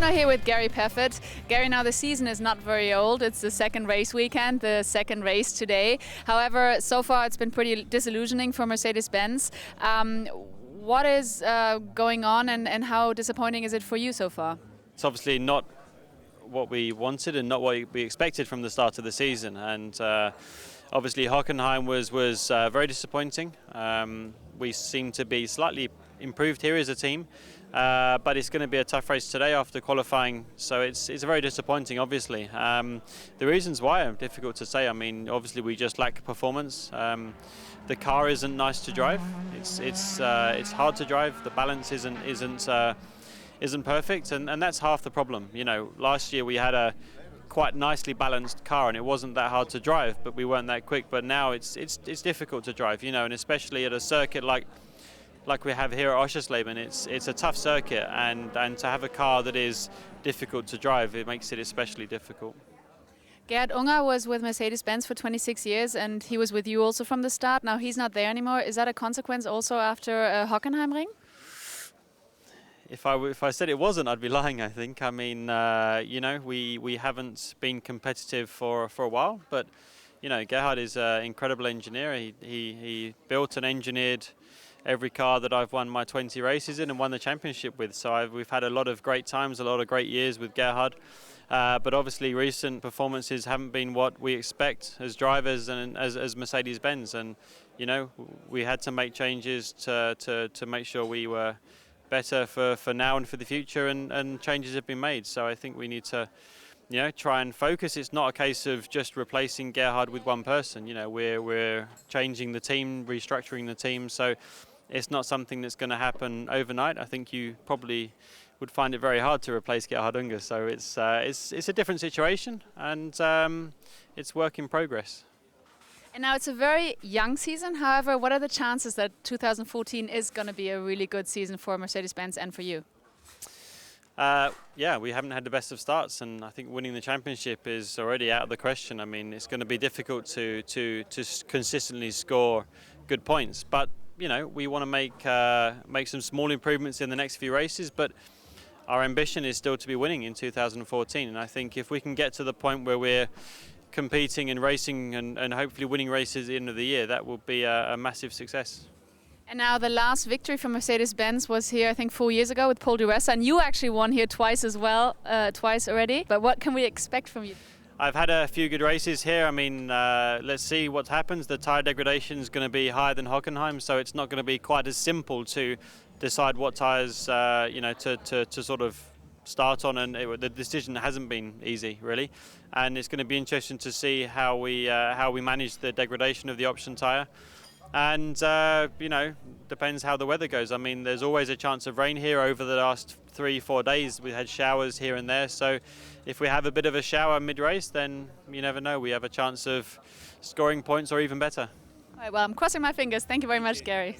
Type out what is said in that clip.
now here with Gary Paffett. Gary, now the season is not very old. It's the second race weekend, the second race today. However, so far it's been pretty disillusioning for Mercedes-Benz. What is going on and how disappointing is it for you so far? It's obviously not what we wanted and not what we expected from the start of the season. And obviously Hockenheim was very disappointing. We seem to be slightly improved here as a team. But it's going to be a tough race today after qualifying, so it's very disappointing, obviously. The reasons why are difficult to say. I mean, obviously we just lack performance. The car isn't nice to drive. It's hard to drive. The balance isn't perfect, and that's half the problem. You know, last year we had a quite nicely balanced car and it wasn't that hard to drive, but we weren't that quick. But now it's difficult to drive. You know, and especially at a circuit like we have here at Oschersleben, it's a tough circuit, and to have a car that is difficult to drive, it makes it especially difficult. Gerd Unger was with Mercedes-Benz for 26 years and he was with you also from the start. Now he's not there anymore. Is that a consequence also after Hockenheimring? If I said it wasn't, I'd be lying, I think. I mean, you know, we haven't been competitive for a while, but you know, Gerhard is an incredible engineer. He built and engineered every car that I've won my 20 races in and won the championship with. So we've had a lot of great times, a lot of great years with Gerhard. But obviously recent performances haven't been what we expect as drivers and as Mercedes-Benz. And, you know, we had to make changes to make sure we were better for now and for the future, and changes have been made. So I think we need to, you know, try and focus. It's not a case of just replacing Gerhard with one person. You know, we're changing the team, restructuring the team. So it's not something that's going to happen overnight. I think you probably would find it very hard to replace Gerhard Unger. So it's a different situation, and it's work in progress. And now it's a very young season. However, what are the chances that 2014 is going to be a really good season for Mercedes-Benz and for you? Yeah, we haven't had the best of starts, and I think winning the championship is already out of the question. I mean, it's going to be difficult to consistently score good points, but you know, we want to make some small improvements in the next few races, but our ambition is still to be winning in 2014. And I think if we can get to the point where we're competing and racing and hopefully winning races at the end of the year, that will be a massive success. And now the last victory for Mercedes-Benz was here, I think 4 years ago with Paul di Resta, and you actually won here twice as well, twice already. But what can we expect from you? I've had a few good races here. I mean, let's see what happens. The tyre degradation is going to be higher than Hockenheim, so it's not going to be quite as simple to decide what tyres, you know, to sort of start on, and the decision hasn't been easy, really. And it's going to be interesting to see how we manage the degradation of the option tyre. And, you know, depends how the weather goes. I mean, there's always a chance of rain here. Over the last 3-4 days, we had showers here and there. So if we have a bit of a shower mid-race, then you never know. We have a chance of scoring points or even better. All right, well, I'm crossing my fingers. Thank you very much, Gary.